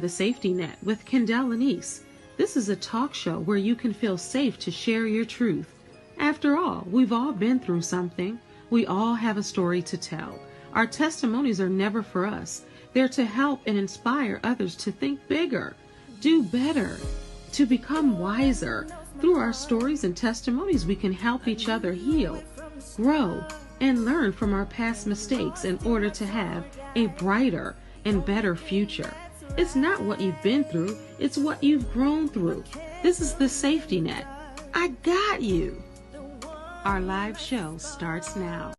The Safety Net with Kendell Lenice. This is a talk show where you can feel safe to share your truth. After all, we've all been through something. We all have a story to tell. Our testimonies are never for us. They're to help and inspire others to think bigger, do better, to become wiser. Through our stories and testimonies, we can help each other heal, grow, and learn from our past mistakes in order to have a brighter and better future. It's not what you've been through, it's what you've grown through. This is the Safety Net. I got you. Our live show starts now.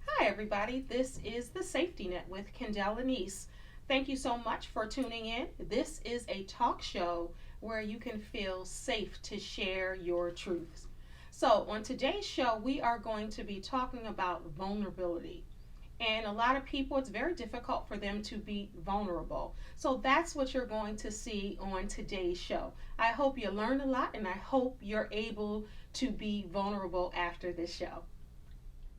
Hi everybody, this is the Safety Net with Kendell Lenice. Thank you so much for tuning in. This is a talk show where you can feel safe to share your truths. So on today's show, we are going to be talking about vulnerability. And a lot of people, it's very difficult for them to be vulnerable. So that's what you're going to see on today's show. I hope you learn a lot, and I hope you're able to be vulnerable after this show.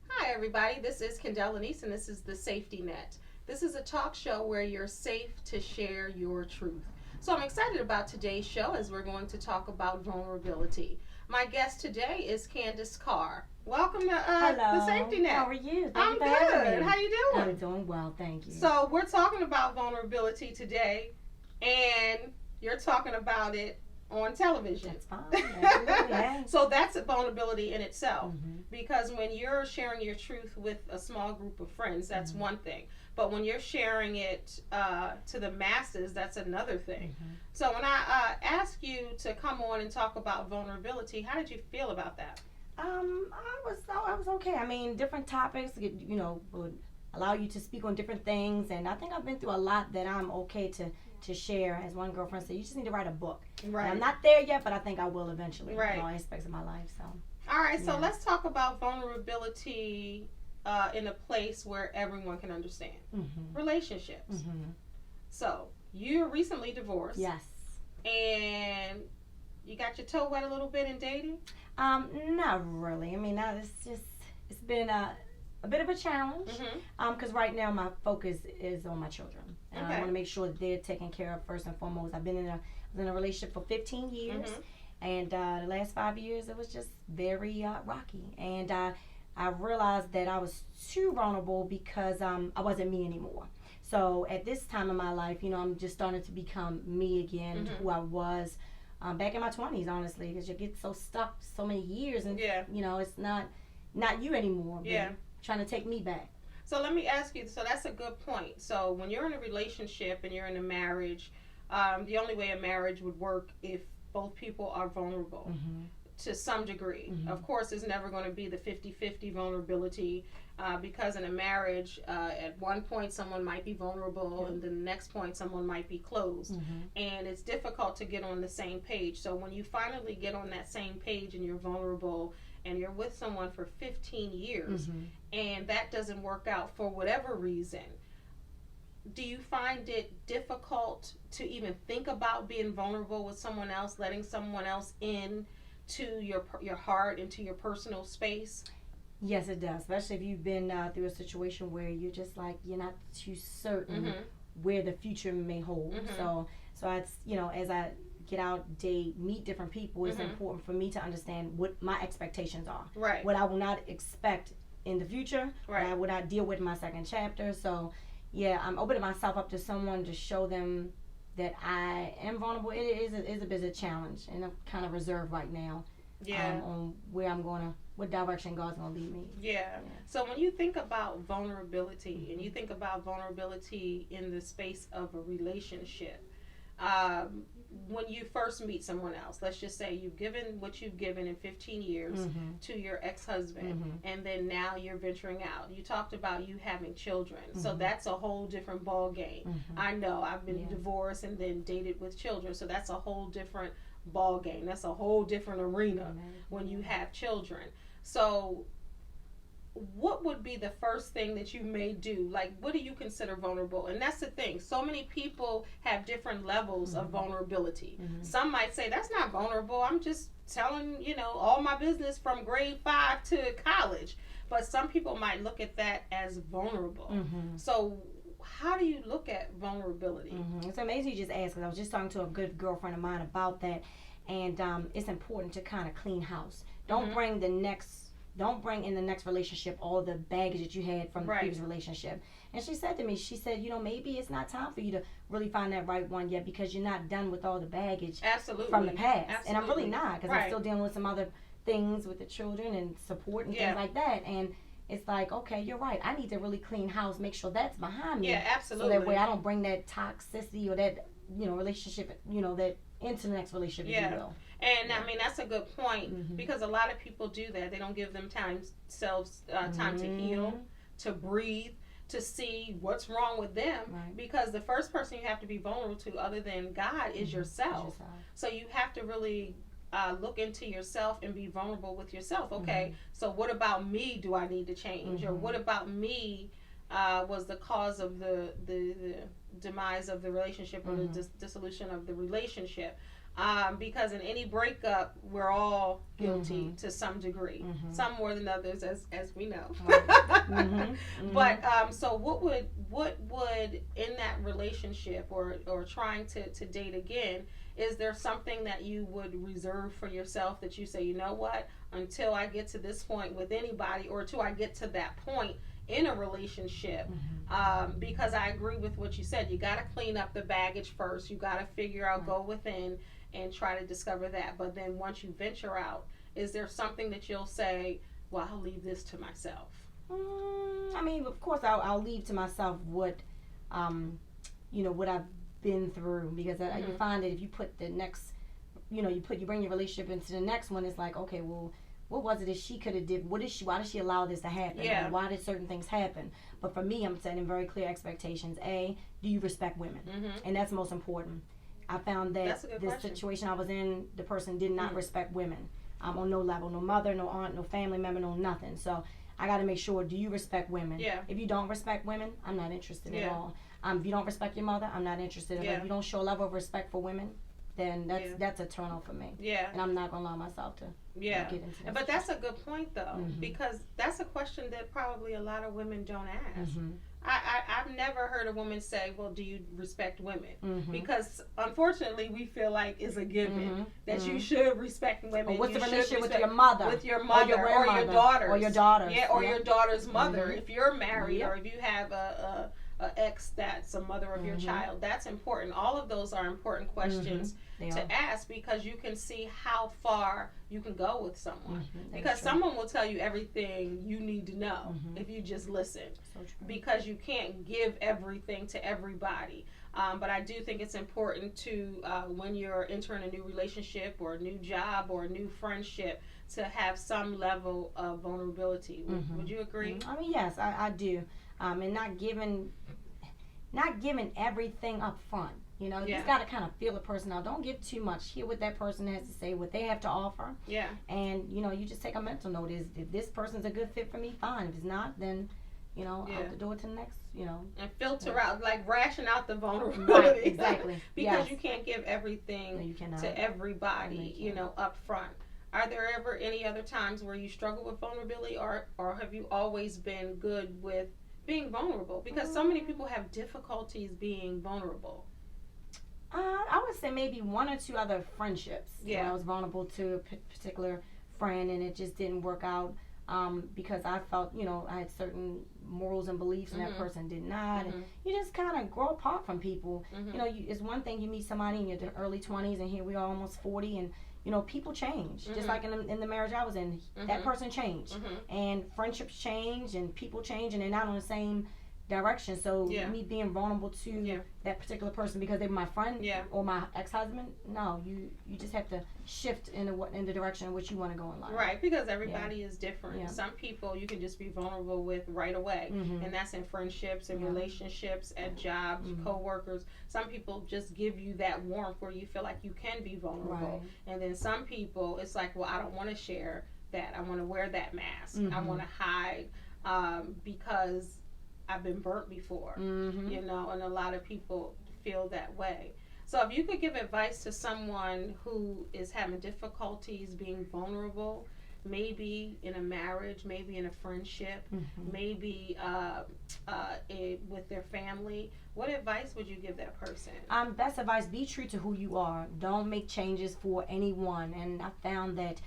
Hi, everybody. This is Kendell Lenice, and this is the Safety Net. This is a talk show where you're safe to share your truth. So I'm excited about today's show as we're going to talk about vulnerability. My guest today is Carr. Welcome to the Safety Net. How are you? I'm good. How you doing? I'm doing well, thank you. So we're talking about vulnerability today, and you're talking about it on television. That's fine. Absolutely. So that's a vulnerability in itself, Mm-hmm. because when you're sharing your truth with a small group of friends, that's Mm-hmm. one thing. But when you're sharing it to the masses, that's another thing. Mm-hmm. So when I asked you to come on and talk about vulnerability, how did you feel about that? I was okay. I mean, different topics, would allow you to speak on different things, and I think I've been through a lot that I'm okay to share. As one girlfriend said, you just need to write a book. Right. And I'm not there yet, but I think I will eventually. Right. In all aspects of my life. So. All right. So Yeah. let's talk about vulnerability in a place where everyone can understand. Mm-hmm. Relationships. Mm-hmm. So you're recently divorced. Yes. And you got your toe wet a little bit in dating? Not really. I mean, it's been a bit of a challenge. Mm-hmm. Because right now my focus is on my children. And Okay. I want to make sure that they're taken care of first and foremost. I've been in a relationship for 15 years. Mm-hmm. And the last 5 years, it was just very rocky. And I realized that I was too vulnerable because I wasn't me anymore. So at this time in my life, I'm just starting to become me again, Mm-hmm. who I was back in my 20s, honestly, because you get so stuck so many years, and Yeah. it's not you anymore. But Yeah. trying to take me back. So let me ask you, so that's a good point. So when you're in a relationship and you're in a marriage, the only way a marriage would work if both people are vulnerable. Mm-hmm. To some degree. Mm-hmm. Of course, it's never going to be the 50-50 vulnerability because in a marriage, at one point someone might be vulnerable, Yeah. and then the next point someone might be closed. Mm-hmm. And it's difficult to get on the same page. So when you finally get on that same page and you're vulnerable and you're with someone for 15 years Mm-hmm. and that doesn't work out for whatever reason, do you find it difficult to even think about being vulnerable with someone else, letting someone else in to your heart, into your personal space? Yes, it does. Especially if you've been through a situation where you're just like you're not too certain Mm-hmm. where the future may hold. Mhm. So it's as I get out, date, meet different people, it's Mhm. important for me to understand what my expectations are. Right. What I will not expect in the future. Right. What I would not deal with in my second chapter. So yeah, I'm opening myself up to someone to show them that I am vulnerable. It is a bit of a challenge, and I'm kind of reserved right now. Yeah. On where I'm gonna, what direction God's gonna lead me. Yeah. So when you think about vulnerability, and you think about vulnerability in the space of a relationship, when you first meet someone else, let's just say you've given what you've given in 15 years Mm-hmm. to your ex-husband, Mhm. and then now you're venturing out. You talked about you having children, so Mhm. that's a whole different ball game. Mhm. I know I've been Yeah. divorced and then dated with children, so that's a whole different ball game. That's a whole different arena Amen. when you have children. So what would be the first thing that you may do? Like, what do you consider vulnerable? And that's the thing. So many people have different levels of Mhm. vulnerability. Mhm. Some might say, that's not vulnerable. I'm just telling, all my business from grade 5 to college. But some people might look at that as vulnerable. Mhm. So how do you look at vulnerability? It's amazing you just asked, because I was just talking to a good girlfriend of mine about that, and it's important to kind of clean house. Don't bring in the next relationship all the baggage that you had from the previous relationship. And she said to me, maybe it's not time for you to really find that right one yet, because you're not done with all the baggage from the past. And I'm really not, because I'm still dealing with some other things with the children and support and things like that. And it's like, okay, you're right. I need to really clean house, make sure that's behind me. Yeah, absolutely. So that way I don't bring that toxicity or that, relationship, that into the next relationship, if you will. And I mean, that's a good point, because a lot of people do that. They don't give themselves time to heal, to breathe, to see what's wrong with them, because the first person you have to be vulnerable to, other than God, is yourself. So you have to really look into yourself and be vulnerable with yourself. Okay, so what about me do I need to change? Or what about me was the cause of the demise of the relationship, or the dissolution of the relationship? Because in any breakup, we're all guilty to some degree, some more than others, as we know. But so what would in that relationship, or trying to date again, is there something that you would reserve for yourself, that you say, you know what, until I get to this point with anybody, or until I get to that point in a relationship, because I agree with what you said. You got to clean up the baggage first. You got to figure out, go within and try to discover that. But then once you venture out, is there something that you'll say, well, I'll leave this to myself? I mean, of course, I'll leave to myself what, what I've been through, because you find that if you put the next, you bring your relationship into the next one, it's like, okay, well, what was it that she could have did? Why did she allow this to happen? Yeah. Or why did certain things happen? But for me, I'm setting very clear expectations. A, do you respect women? And that's most important. I found that this situation I was in, the person did not respect women on no level. No mother, no aunt, no family member, no nothing. So I got to make sure, do you respect women? Yeah. If you don't respect women, I'm not interested at all. If you don't respect your mother, I'm not interested. If you don't show a level of respect for women, then that's a turn off for me. Yeah. And I'm not going to allow myself to get into that. But that's a good point, though, because that's a question that probably a lot of women don't ask. I've never heard a woman say, well, do you respect women? Because unfortunately we feel like it's a given that you should respect women. Or what's the relationship with your mother? With your mother or your daughters. Or your daughters. Yeah, or your daughter's mother. If you're married or if you have a ex that's a mother of your child, that's important. All of those are important questions to ask, because you can see how far you can go with someone. Because someone will tell you everything you need to know if you just listen. So true. Because you can't give everything to everybody. But I do think it's important to, when you're entering a new relationship or a new job or a new friendship, to have some level of vulnerability. Would you agree? I mean, yes, I do. And not giving everything up front. You just got to kind of feel a person out. Don't give too much. Hear what that person has to say, what they have to offer. Yeah. And, you just take a mental note. If this person's a good fit for me, fine. If it's not, then, out the door to the next, And filter out, like ration out the vulnerability. Right, exactly. Because you can't give everything to everybody, up front. Are there ever any other times where you struggle with vulnerability, or have you always been good with being vulnerable? Because so many people have difficulties being vulnerable. I would say maybe one or two other friendships. Yeah. I was vulnerable to a particular friend, and it just didn't work out because I felt, I had certain morals and beliefs, and that person did not. And you just kind of grow apart from people. It's one thing you meet somebody in your early 20s, and here we are almost 40, and people change. Just like in the marriage I was in, that person changed. And friendships change, and people change, and they're not on the same direction. So me being vulnerable to that particular person because they were my friend or my ex-husband, no, you just have to shift in the direction in which you want to go in life. Right, because everybody is different. Some people you can just be vulnerable with right away, and that's in friendships and relationships, at jobs, co-workers. Some people just give you that warmth where you feel like you can be vulnerable. And then some people, it's like, well, I don't want to share that. I want to wear that mask. I want to hide because I've been burnt before, and a lot of people feel that way. So if you could give advice to someone who is having difficulties being vulnerable, maybe in a marriage, maybe in a friendship, maybe with their family, what advice would you give that person? Best advice: be true to who you are. Don't make changes for anyone. And I found that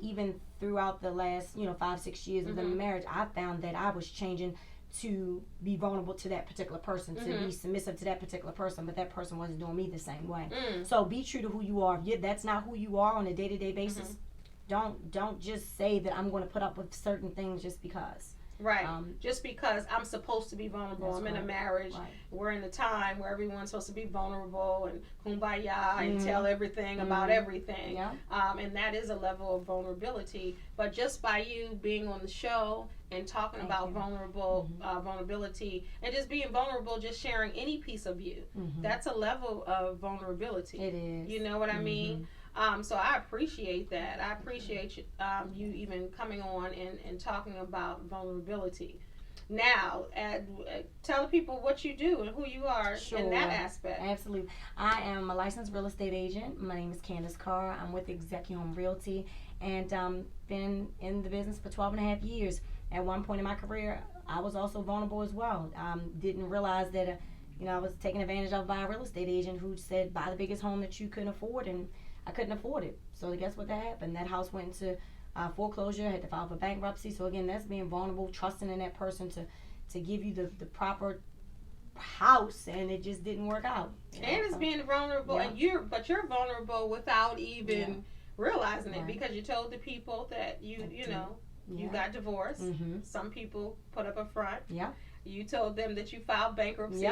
even throughout the last 5-6 years of the marriage, I found that I was changing to be vulnerable to that particular person, to be submissive to that particular person, but that person wasn't doing me the same way. So be true to who you are. If that's not who you are on a day-to-day basis, don't just say that I'm going to put up with certain things just because. Right. Just because I'm supposed to be vulnerable. I'm in a marriage. Right. We're in a time where everyone's supposed to be vulnerable and kumbaya and tell everything about everything. Yeah. And that is a level of vulnerability. But just by you being on the show and talking about vulnerability and just being vulnerable, just sharing any piece of you, that's a level of vulnerability. It is. You know what I mean? So I appreciate that. I appreciate you even coming on and talking about vulnerability. Now, tell the people what you do and who you are in that aspect. Absolutely. I am a licensed real estate agent. My name is Carr. I'm with Executive Home Realty and been in the business for 12 and a half years. At one point in my career, I was also vulnerable as well. Didn't realize that I was taken advantage of by a real estate agent who said, buy the biggest home that you couldn't afford, and I couldn't afford it. So guess what that happened? That house went into foreclosure, had to file for bankruptcy. So again, that's being vulnerable, trusting in that person to give you the proper house, and it just didn't work out. And it's being vulnerable, and you're vulnerable without even realizing it, because you told the people that you got divorced. Some people put up a front. You told them that you filed bankruptcy.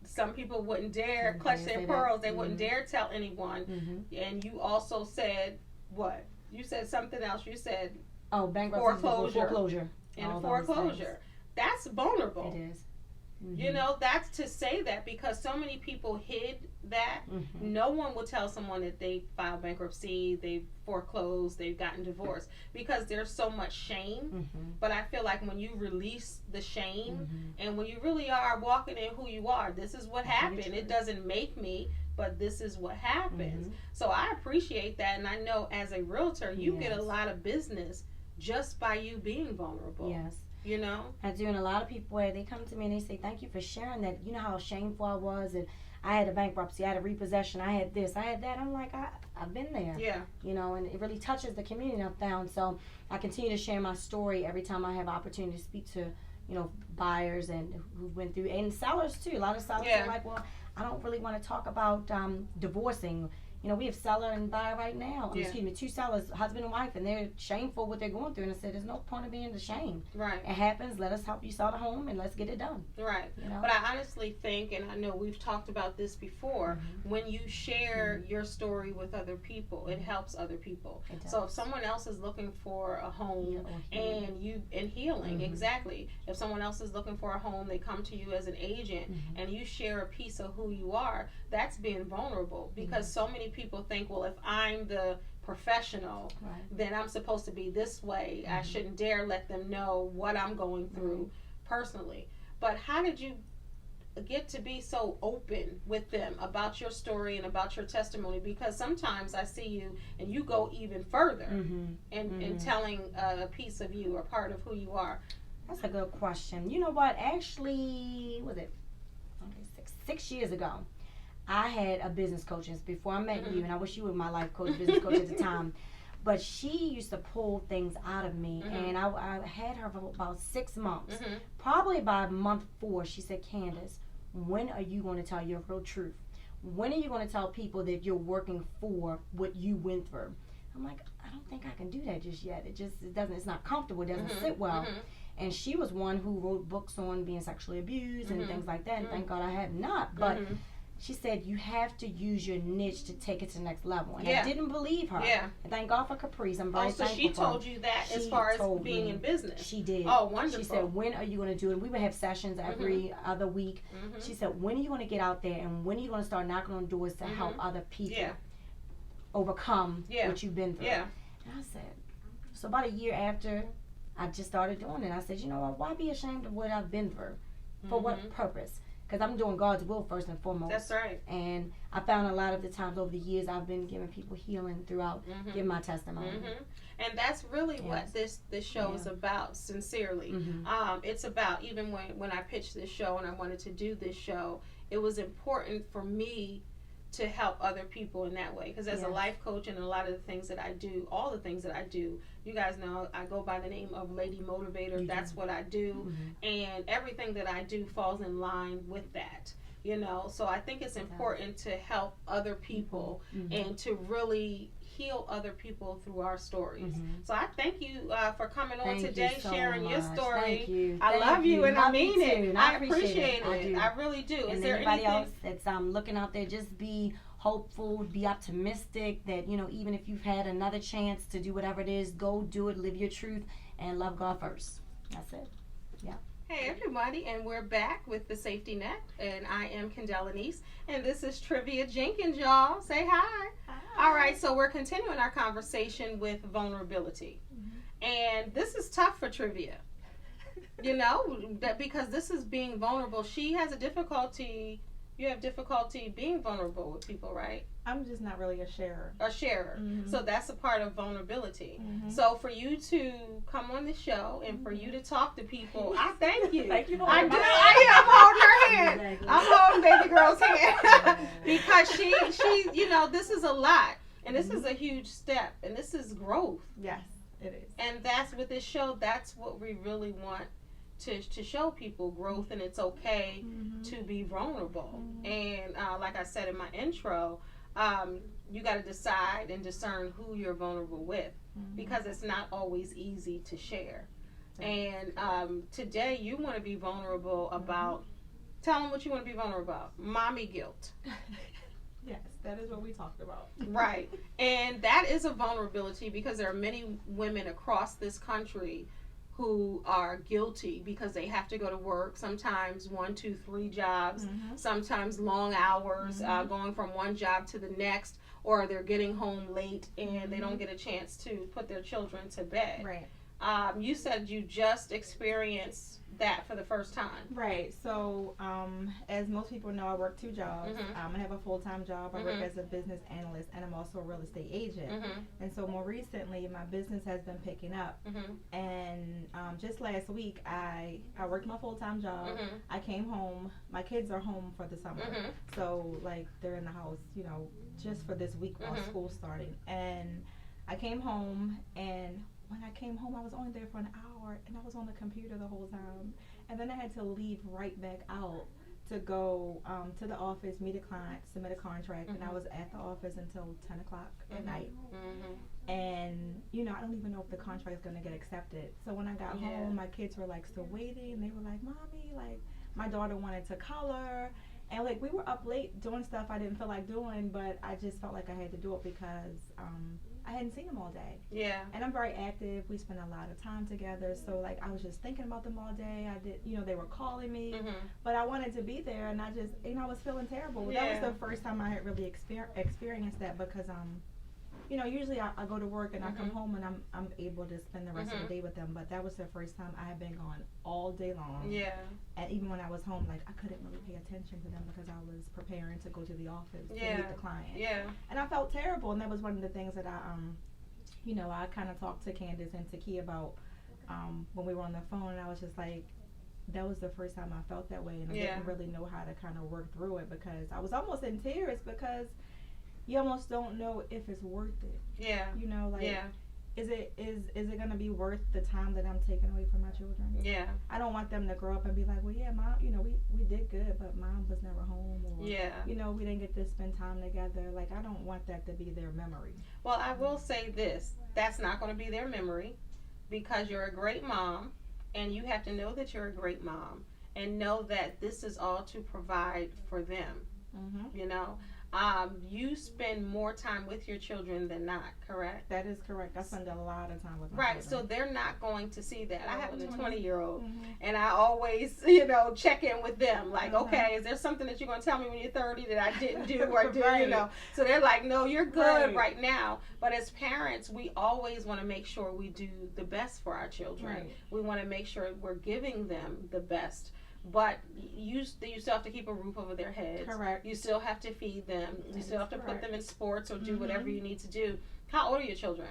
Some people wouldn't dare clutch their pearls. They wouldn't dare tell anyone. And you also said what? You said something else. You said bankruptcy, foreclosure, and a foreclosure. That's vulnerable. It is. That's to say that because so many people hid that. No one will tell someone that they filed bankruptcy, they've foreclosed, they've gotten divorced, because there's so much shame. But I feel like when you release the shame and when you really are walking in who you are, this is what happened. It doesn't make me, but this is what happens. So I appreciate that, and I know as a realtor, you get a lot of business just by you being vulnerable. Yes. I do, and a lot of people, they come to me and they say, thank you for sharing that. You know how shameful I was, and I had a bankruptcy, I had a repossession, I had this, I had that. I'm like, I've been there. Yeah. And it really touches the community I've found. So I continue to share my story every time I have opportunity to speak to, buyers and who went through, and sellers too. A lot of sellers are like, well, I don't really want to talk about divorcing. We have seller and buyer right now. Excuse me, two sellers, husband and wife, and they're shameful what they're going through. And I said, there's no point of being ashamed. Right. It happens. Let us help you sell the home, and let's get it done. Right. But I honestly think, and I know we've talked about this before, when you share your story with other people, it helps other people. So if someone else is looking for a home and healing, exactly. If someone else is looking for a home, they come to you as an agent, and you share a piece of who you are. That's being vulnerable, because so many people think, well, if I'm the professional, then I'm supposed to be this way. I shouldn't dare let them know what I'm going through personally. But how did you get to be so open with them about your story and about your testimony? Because sometimes I see you and you go even further in telling a piece of you or part of who you are. That's a good question. You know what? Actually, was it 6 years ago? I had a business coach before I met you, and I wish you were my life coach, business coach at the time. But she used to pull things out of me, and I had her for about 6 months. Probably by month 4, she said, Candace, when are you going to tell your real truth? When are you going to tell people that you're working for what you went through? I'm like, I don't think I can do that just yet. It's not comfortable. It doesn't sit well. And she was one who wrote books on being sexually abused and things like that. And thank God I have not. But she said, you have to use your niche to take it to the next level. And I didn't believe her. And thank God for Caprice. I'm very thankful. So she told you that as far as being in business? She did. Oh, wonderful. She said, when are you going to do it? And we would have sessions every other week. She said, when are you going to get out there, and when are you going to start knocking on doors to help other people overcome what you've been through? And I said, so about a year after I just started doing it, I said, you know what, why be ashamed of what I've been through? For what purpose? because I'm doing God's will first and foremost. That's right. And I found a lot of the times over the years I've been giving people healing throughout giving my testimony. And that's really what this show is about, sincerely. It's about, even when I pitched this show and I wanted to do this show, it was important for me to help other people in that way, because as a life coach and a lot of the things that I do, all the things that I do, you guys know I go by the name of Lady Motivator. That's what I do, and everything that I do falls in line with that, you know. So I think it's important to help other people and to really heal other people through our stories. So I thank you for coming on today, sharing your story. Thank you. I love you, and I mean it. I appreciate it. I really do. And is there anybody anything else that's looking out there, just be hopeful, be optimistic that, you know, even if you've had another chance to do whatever it is, go do it, live your truth, and love God first. That's it. Yeah. Hey everybody, and we're back with the Safety Net, and I am Kendell Lenice, and this is Trivia Jenkins, y'all. Say hi. Hi. All right, so we're continuing our conversation with vulnerability, and this is tough for Trivia, you know, that because this is being vulnerable. She has a difficulty. You have difficulty being vulnerable with people, right? I'm just not really a sharer. A sharer. So that's a part of vulnerability. So for you to come on the show and for you to talk to people, I thank you. Thank you. I do. I'm holding her hand. Exactly. I'm holding baby girl's hand because she, you know, this is a lot, and this is a huge step, and this is growth. Yes, it is. And that's with this show. That's what we really want to show people, growth, and it's okay to be vulnerable. And like I said in my intro, you got to decide and discern who you're vulnerable with, because it's not always easy to share. And today you want to be vulnerable about, tell them what you want to be vulnerable about. Mommy guilt. Yes, that is what we talked about. Right. And that is a vulnerability, because there are many women across this country who are guilty because they have to go to work, sometimes 1, 2, 3 jobs, sometimes long hours, going from one job to the next, or they're getting home late and they don't get a chance to put their children to bed. Right. You said you just experienced that for the first time. Right. So, as most people know, I work 2 jobs. I have a full-time job. I work as a business analyst, and I'm also a real estate agent. And so more recently, my business has been picking up. And just last week, I worked my full-time job. I came home. My kids are home for the summer. So, like, they're in the house, you know, just for this week while school's starting. And I came home, and when I came home, I was only there for an hour, and I was on the computer the whole time. And then I had to leave right back out to go to the office, meet a client, submit a contract, and I was at the office until 10 o'clock at night. And, you know, I don't even know if the contract's going to get accepted. So when I got home, my kids were, like, still waiting. They were like, Mommy, like, my daughter wanted to color. And, like, we were up late doing stuff I didn't feel like doing, but I just felt like I had to do it because I hadn't seen them all day. Yeah. And I'm very active. We spend a lot of time together. So, like, I was just thinking about them all day. I did, you know, they were calling me. But I wanted to be there, and I just, you know, I was feeling terrible. That was the first time I had really experienced that because, you know, usually I go to work and I come home and I'm able to spend the rest of the day with them. But that was the first time I had been gone all day long. Yeah. And even when I was home, like, I couldn't really pay attention to them because I was preparing to go to the office to meet the client. Yeah. And I felt terrible. And that was one of the things that I, you know, I kind of talked to Candace and Tekee about when we were on the phone. And I was just like, that was the first time I felt that way. And I didn't really know how to kind of work through it because I was almost in tears because you almost don't know if it's worth it. Yeah. You know, like, is it gonna be worth the time that I'm taking away from my children? Yeah. I don't want them to grow up and be like, well, yeah, Mom, you know, we did good, but Mom was never home, or you know, we didn't get to spend time together. Like, I don't want that to be their memory. Well, I will say this: that's not going to be their memory, because you're a great mom, and you have to know that you're a great mom, and know that this is all to provide for them. You know. You spend more time with your children than not, correct? That is correct. I spend a lot of time with my children. So they're not going to see that. I have a 20-year-old, and I always, you know, check in with them. Like, okay, is there something that you're going to tell me when you're 30 that I didn't do or did, you know? So they're like, no, you're good right now. But as parents, we always want to make sure we do the best for our children. We want to make sure we're giving them the best. but you still have to keep a roof over their heads. Correct. You still have to feed them. You still have to put them in sports or do whatever you need to do. How old are your children?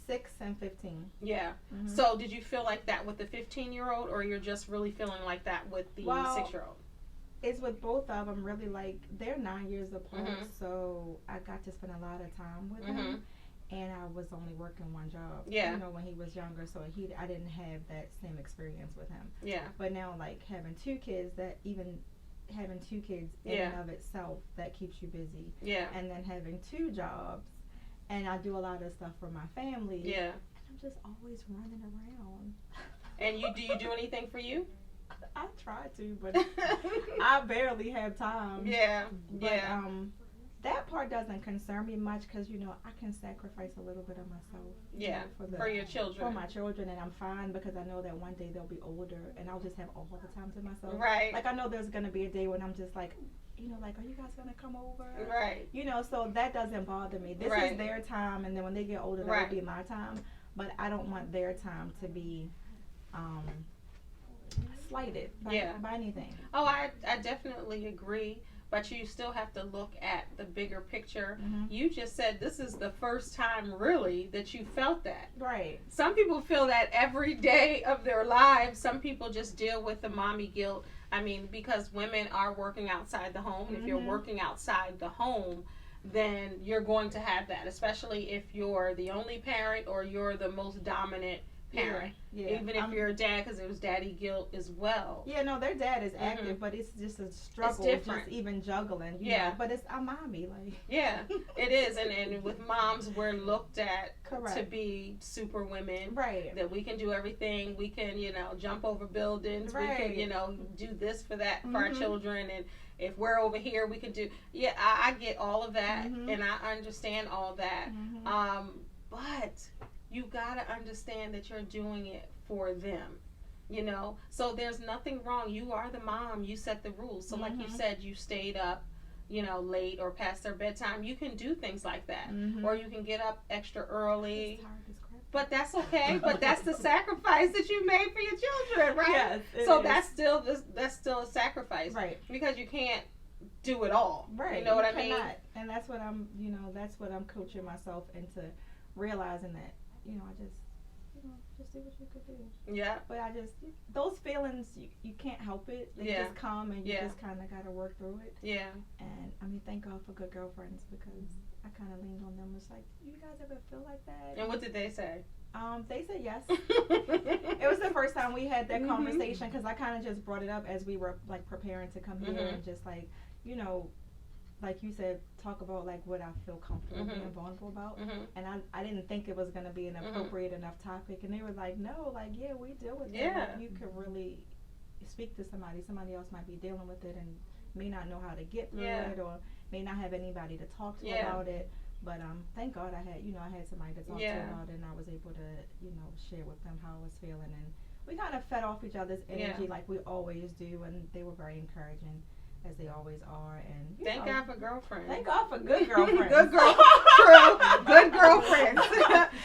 6 and 15. Yeah. So did you feel like that with the 15-year-old, or you're just really feeling like that with the 6-year-old? It's with both of them. Really, like, they're 9 years apart, so I got to spend a lot of time with him. And I was only working one job, you know, when he was younger, so I didn't have that same experience with him. Yeah. But now, like, having 2 kids, having 2 kids in and of itself, that keeps you busy. Yeah. And then having 2 jobs, and I do a lot of stuff for my family. Yeah. And I'm just always running around. And do you do anything for you? I try to, but I barely have time. Yeah. But, that part doesn't concern me much because, you know, I can sacrifice a little bit of myself. Yeah, you know, for your children. For my children, and I'm fine because I know that one day they'll be older and I'll just have all the time to myself. Right. Like, I know there's going to be a day when I'm just like, you know, like, are you guys going to come over? Right. You know, so that doesn't bother me. This is their time, and then when they get older, that'll be my time. But I don't want their time to be slighted by anything. Oh, I definitely agree. But you still have to look at the bigger picture. You just said this is the first time really that you felt that. Right. Some people feel that every day of their lives. Some people just deal with the mommy guilt. I mean, because women are working outside the home. And if you're working outside the home, then you're going to have that, especially if you're the only parent or you're the most dominant parent. Yeah. Even if you're a dad, because it was daddy guilt as well. Yeah, no, their dad is active, but it's just a struggle. It's different. Just even juggling. You know? But it's a mommy, like. Yeah, it is, and with moms, we're looked at to be super women. Right. That we can do everything. We can, you know, jump over buildings. Right. We can, you know, do this for that for our children, and if we're over here, we can do. Yeah, I get all of that, and I understand all that. But you gotta understand that you're doing it for them, you know? So there's nothing wrong. You are the mom. You set the rules. So like you said, you stayed up, you know, late or past their bedtime. You can do things like that. Or you can get up extra early. But that's okay. But that's the sacrifice that you made for your children, right? Yes, so that's still a sacrifice. Right. Because you can't do it all. Right. You know what I mean? And that's what I'm, you know, that's what I'm coaching myself into realizing that, you know, just do what you could do. Yeah. But those feelings, you can't help it. They just come, and you just kind of got to work through it. Yeah. And, I mean, thank God for good girlfriends, because I kind of leaned on them. It's like, you guys ever feel like that? And what did they say? They said yes. It was the first time we had that conversation, because I kind of just brought it up as we were, like, preparing to come here, and just, like, you know, like you said, talk about like what I feel comfortable being vulnerable about. And I didn't think it was going to be an appropriate enough topic. And they were like, no, like, yeah, we deal with it. Like, you could really speak to somebody. Somebody else might be dealing with it and may not know how to get through it, or may not have anybody to talk to about it. But thank God I had somebody to talk to about it, and I was able to, you know, share with them how I was feeling. And we kind of fed off each other's energy like we always do, and they were very encouraging, as they always are. And thank God for girlfriends. Thank God for good girlfriends. Good girlfriends.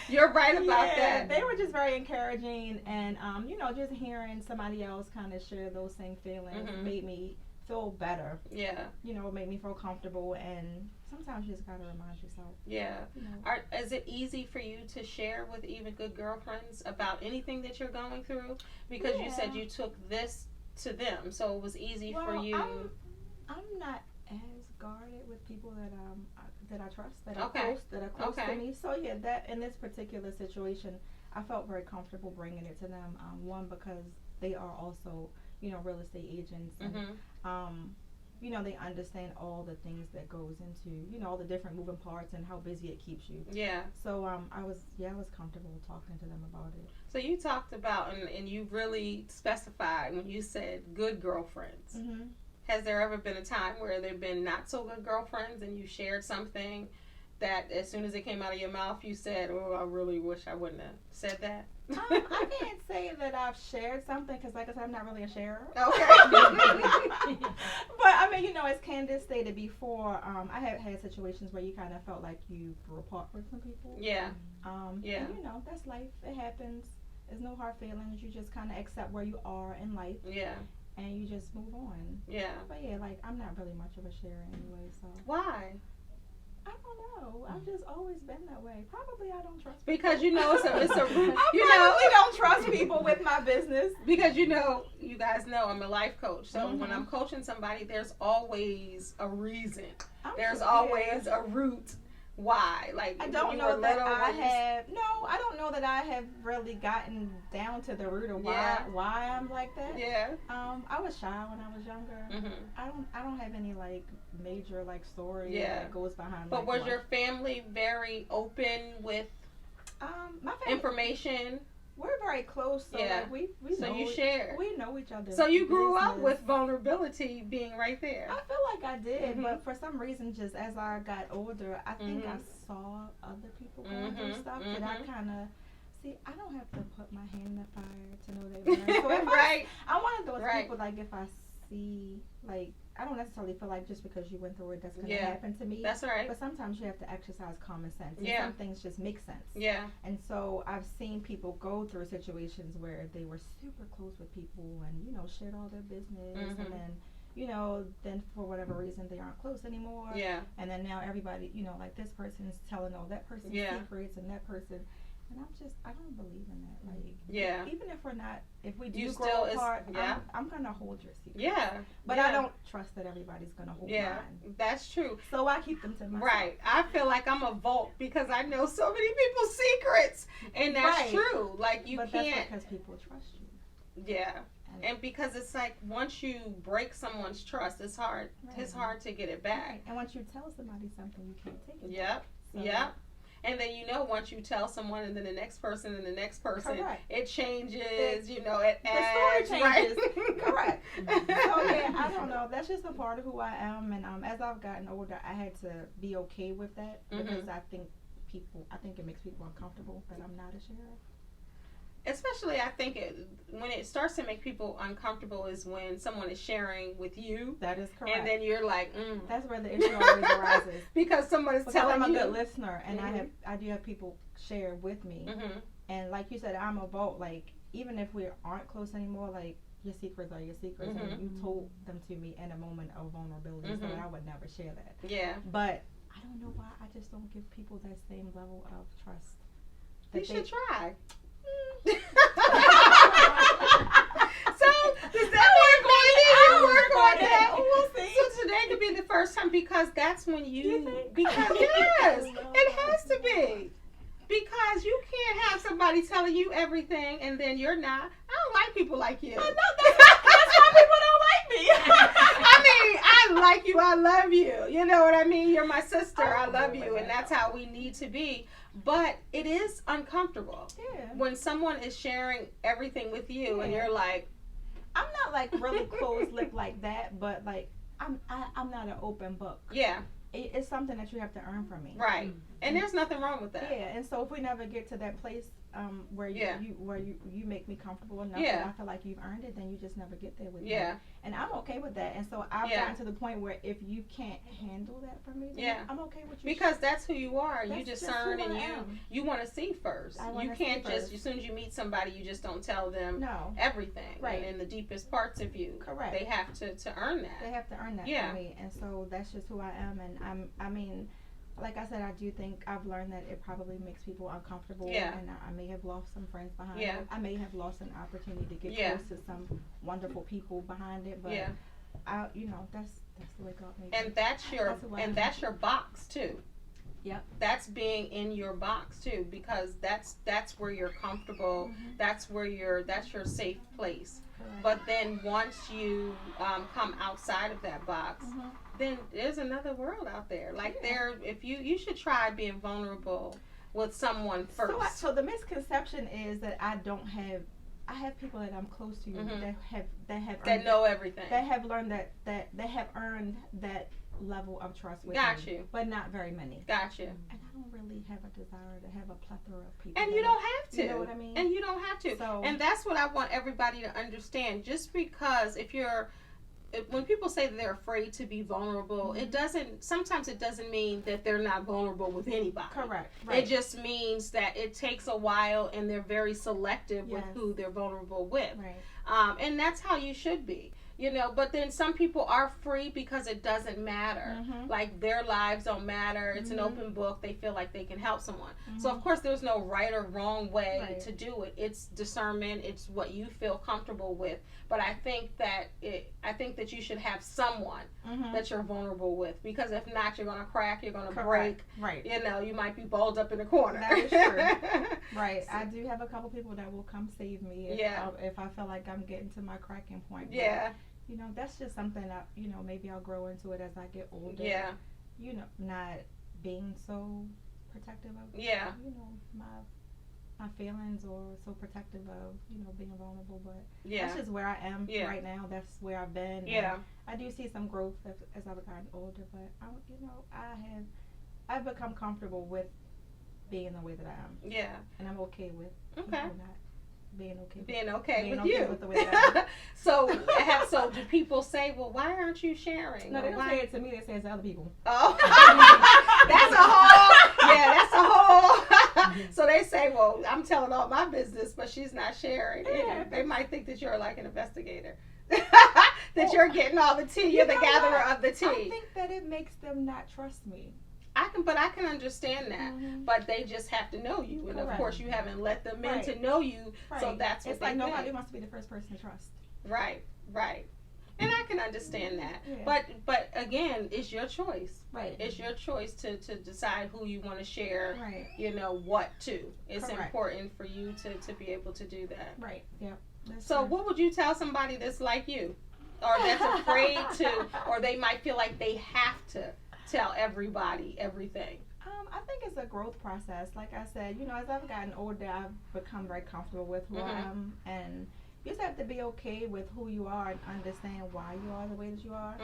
You're right about that. They were just very encouraging, and you know, just hearing somebody else kind of share those same feelings made me feel better. Yeah. You know, it made me feel comfortable, and sometimes you just gotta remind yourself. Yeah. You know. Is it easy for you to share with even good girlfriends about anything that you're going through? Because you said you took this to them, so it was easy for you. I'm not as guarded with people that I trust, that are close to me. So yeah, that in this particular situation, I felt very comfortable bringing it to them. One, because they are also, you know, real estate agents, and you know, they understand all the things that goes into, you know, all the different moving parts and how busy it keeps you. Yeah. So I was comfortable talking to them about it. So you talked about and you really specified when you said good girlfriends. Has there ever been a time where there have been not so good girlfriends and you shared something that as soon as it came out of your mouth you said, oh, I really wish I wouldn't have said that? I can't say that I've shared something, because like I said, I'm not really a sharer. Okay. But I mean, you know, as Candice stated before, I have had situations where you kind of felt like you grew apart from some people. Yeah. And, you know, that's life. It happens. There's no hard feelings. You just kind of accept where you are in life. Yeah. and you just move on. Yeah. But yeah, like I'm not really much of a sharer anyway, so. Why? I don't know. I've just always been that way. Probably I don't trust people. Because it's a root. I probably don't trust people with my business. Because you guys know I'm a life coach. So when I'm coaching somebody, there's always a reason. There's always a root. Why? Like I don't know that I don't know that I have really gotten down to the root of why I'm like that. Yeah. I was shy when I was younger. I don't have any like major like story that goes behind. But was your family very open with my family, information? We're very close, so like we so know you share. We know each other. So you grew up with vulnerability being right there. I feel like I did, but for some reason, just as I got older, I think I saw other people going through stuff that I kind of see. I don't have to put my hand in the fire to know they learn. So if I'm one of those people, like if I see, like I don't necessarily feel like just because you went through it, that's going to happen to me. That's right. But sometimes you have to exercise common sense. And some things just make sense. Yeah. And so I've seen people go through situations where they were super close with people and, shared all their business. And then, then for whatever reason, they aren't close anymore. Yeah. And then now everybody, like this person's telling all that person's secrets and that person. And I don't believe in that. Like, even if we do grow apart, I'm going to hold your secret. Yeah. But I don't trust that everybody's going to hold mine. That's true. So I keep them to myself. Right. I feel like I'm a vault because I know so many people's secrets. And that's true. Like, but can't. That's because people trust you. Yeah. And because it's like once you break someone's trust, it's hard. Right. It's hard to get it back. Right. And once you tell somebody something, you can't take it. Yep. So, and then once you tell someone, and then the next person, and the next person, it changes. It adds. The story changes. Right? Correct. So I don't know. That's just a part of who I am, and as I've gotten older, I had to be okay with that because I think it makes people uncomfortable that I'm not a sharer. Especially, I think when it starts to make people uncomfortable is when someone is sharing with you. That is correct. And then you're like, That's where the issue always arises. Because someone is telling you. I'm a good listener, and I do have people share with me. And like you said, I'm a vault. Like, even if we aren't close anymore, like, your secrets are your secrets. And you told them to me in a moment of vulnerability, so I would never share that. Yeah. But I don't know why I just don't give people that same level of trust. You should try. So does that mean work on that? We'll see. So today could be the first time because that's when because yes, it has to be. Because you can't have somebody telling you everything and then you're not. I don't like people like you. I know that's why people don't like me. I mean, I like you. I love you. You know what I mean? You're my sister. I love you, and that's how we need to be. But it is uncomfortable when someone is sharing everything with you, and you're like, I'm not like really closed-lipped like that, but like I'm not an open book. Yeah. It's something that you have to earn from me. Right. And there's nothing wrong with that. Yeah. And so if we never get to that place where you make me comfortable enough that I feel like you've earned it, then you just never get there with me. And I'm okay with that. And so I've gotten to the point where if you can't handle that for me, then I'm okay with you. Because that's who you are. You discern and you want to see first. You can't just, as soon as you meet somebody, you just don't tell them everything. Right. And in the deepest parts of you. Correct. They have to earn that. They have to earn that for me. And so that's just who I am. And I mean, like I said, I do think I've learned that it probably makes people uncomfortable. Yeah. And I may have lost some friends behind it. I may have lost an opportunity to get close to some wonderful people behind it. But that's the way God made it. And that's your box too. Yep. That's being in your box too, because that's where you're comfortable. That's your safe place. Correct. But then once you come outside of that box, then there's another world out there. Like if you should try being vulnerable with someone first. So the misconception is that I have people that I'm close to that know everything. That have learned that they have earned that level of trust with me. But not very many. Got you. And I don't really have a desire to have a plethora of people. And you don't have to. You know what I mean? And you don't have to. So, and that's what I want everybody to understand. Just because when people say that they're afraid to be vulnerable, sometimes it doesn't mean that they're not vulnerable with anybody. Correct. Right. It just means that it takes a while and they're very selective with who they're vulnerable with. Right. And that's how you should be. You know, but then some people are free because it doesn't matter. Like their lives don't matter. It's an open book. They feel like they can help someone. So of course there's no right or wrong way to do it. It's discernment. It's what you feel comfortable with. But I think that you should have someone that you're vulnerable with, because if not, you're gonna crack. You're gonna break. Right. You know, you might be balled up in the corner. That is true. Right. So, I do have a couple people that will come save me if I feel like I'm getting to my cracking point. Yeah. But, you know, that's just something that, you know, maybe I'll grow into it as I get older. Yeah. You know, not being so protective of, you know, my feelings, or so protective of, you know, being vulnerable. But that's just where I am right now. That's where I've been. Yeah. And I do see some growth as I've gotten older, but I've become comfortable with being the way that I am. Yeah. And I'm okay with people not being okay. Being okay with okay you. With the way that I am. So do people say, well, why aren't you sharing? No, they don't say it to me. They say it to other people. Oh, that's a whole. So they say, well, I'm telling all my business, but she's not sharing. Yeah. They might think that you're like an investigator. That you're getting all the tea. You're the gatherer of the tea. I think that it makes them not trust me. I can understand that, but they just have to know you, and of course you haven't let them in to know you, so that's what it's like they nobody think. wants to be the first person to trust. Right, and I can understand that, but again, it's your choice. Right, it's your choice to decide who you want to share. Right, you know what to. It's important for you to be able to do that. Right. Yep. So what would you tell somebody that's like you, or that's afraid to, or they might feel like they have to tell everybody everything? I think it's a growth process. Like I said, you know, as I've gotten older, I've become very comfortable with who I am, and you just have to be okay with who you are and understand why you are the way that you are.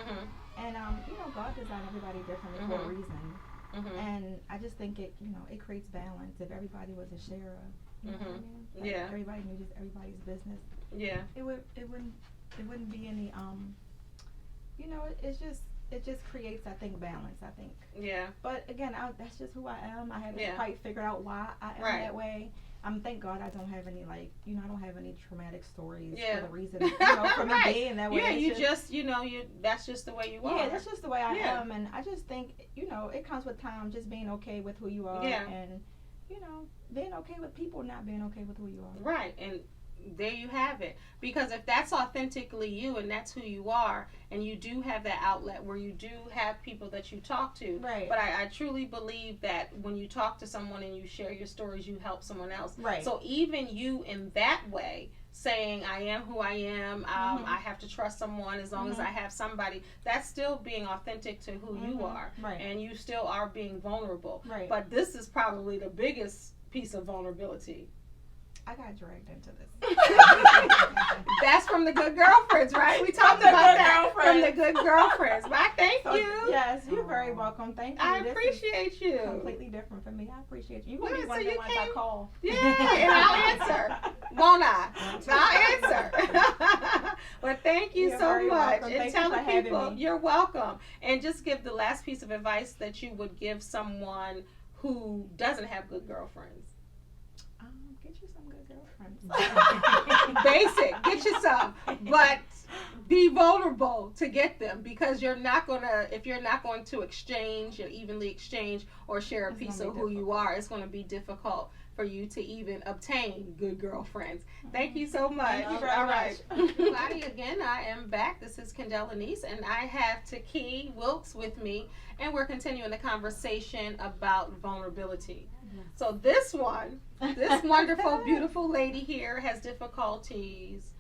And you know, God designed everybody differently for a reason, and I just think it creates balance. If everybody was a sharer, you know what I mean? Like everybody knew just everybody's business. Yeah, it wouldn't be any you know, it just creates, I think, balance, I think. Yeah. But again, that's just who I am. I haven't quite figured out why I am that way. Thank God I don't have any, like, you know, I don't have any traumatic stories for the reason, you know, for me being that way. Yeah, you just, you know, that's just the way you are. Yeah, that's just the way I am. And I just think, you know, it comes with time, just being okay with who you are. And, you know, being okay with people not being okay with who you are. Right. And there you have it. Because if that's authentically you and that's who you are, and you do have that outlet where you do have people that you talk to. Right. But I truly believe that when you talk to someone and you share your stories, you help someone else. Right. So even you in that way, saying I am who I am, I have to trust someone as long as I have somebody, that's still being authentic to who you are. Right. And you still are being vulnerable. Right. But this is probably the biggest piece of vulnerability. I got dragged into this. That's from the Good Girlfriends, right? We talked about that from the Good Girlfriends. But thank you. Yes, you're very welcome. Thank you. I appreciate you. Completely different from me. I appreciate you. You want to be one of the ones I call. Yeah, and I'll answer. Won't I? I'll answer. Well, thank you so much. And tell the people you're welcome. And just give the last piece of advice that you would give someone who doesn't have good girlfriends. Get you some good girlfriends. Basic. Get you some. But be vulnerable to get them, because you're not going to, if you're not going to exchange or evenly exchange or share a piece of who you are, it's going to be difficult for you to even obtain good girlfriends. Thank you so much. Thank you very much. Everybody, again, I am back. This is Kendell Lenice, and I have Tekee Wilkes with me, and we're continuing the conversation about vulnerability. So this wonderful, beautiful lady here has difficulties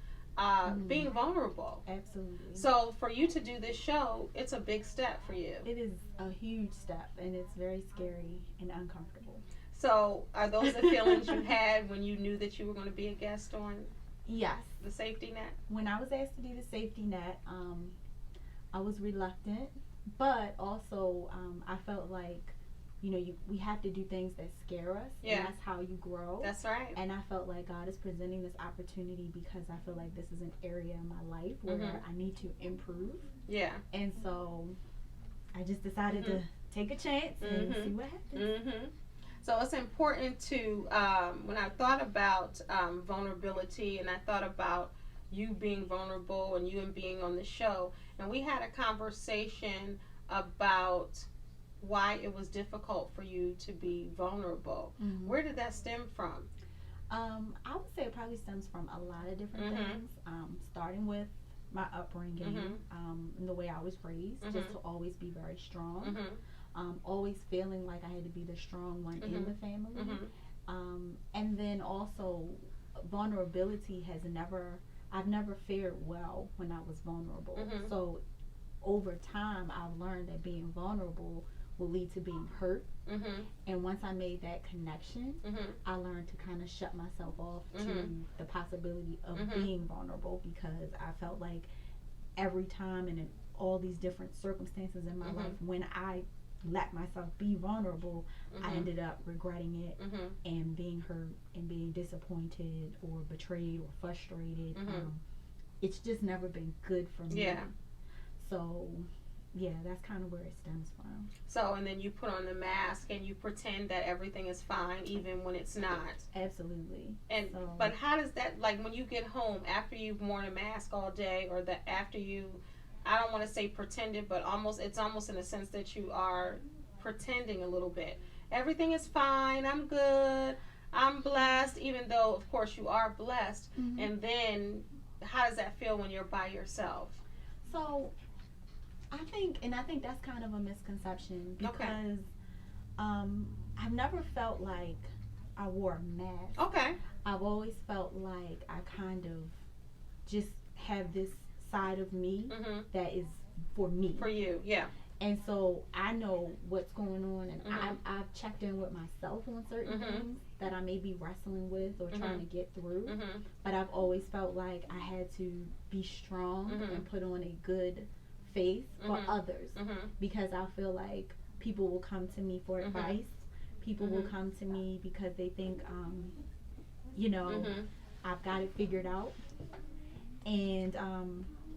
being vulnerable. Absolutely. So for you to do this show, it's a big step for you. It is a huge step, and it's very scary and uncomfortable. So are those the feelings you had when you knew that you were going to be a guest on Yes. the Safety Net? When I was asked to do the Safety Net, I was reluctant, but also I felt like, you know, we have to do things that scare us, and that's how you grow. That's right. And I felt like God is presenting this opportunity because I feel like this is an area in my life where I need to improve. Yeah. And so I just decided to take a chance and see what happens. So it's important to, when I thought about vulnerability, and I thought about you being vulnerable and you and being on the show. And we had a conversation about why it was difficult for you to be vulnerable. Mm-hmm. Where did that stem from? I would say it probably stems from a lot of different things, starting with my upbringing, and the way I was raised, just to always be very strong, always feeling like I had to be the strong one in the family, and then also vulnerability I've never fared well when I was vulnerable. So over time, I've learned that being vulnerable will lead to being hurt. And once I made that connection, I learned to kind of shut myself off to the possibility of being vulnerable, because I felt like every time and in all these different circumstances in my life, when I let myself be vulnerable, I ended up regretting it and being hurt and being disappointed or betrayed or frustrated. It's just never been good for me. So yeah, that's kind of where it stems from. So, and then you put on the mask and you pretend that everything is fine even when it's not. Absolutely. And so, but how does that, like when you get home after you've worn a mask all day, or that after you, I don't want to say pretended, but it's almost in a sense that you are pretending a little bit. Everything is fine, I'm good, I'm blessed, even though of course you are blessed. And then how does that feel when you're by yourself? So I think that's kind of a misconception, because I've never felt like I wore a mask. Okay. I've always felt like I kind of just have this side of me that is for me. For you, yeah. And so I know what's going on, and I've checked in with myself on certain things that I may be wrestling with or trying to get through. But I've always felt like I had to be strong and put on a good face for others, because I feel like people will come to me for advice. People will come to me because they think, I've got it figured out. And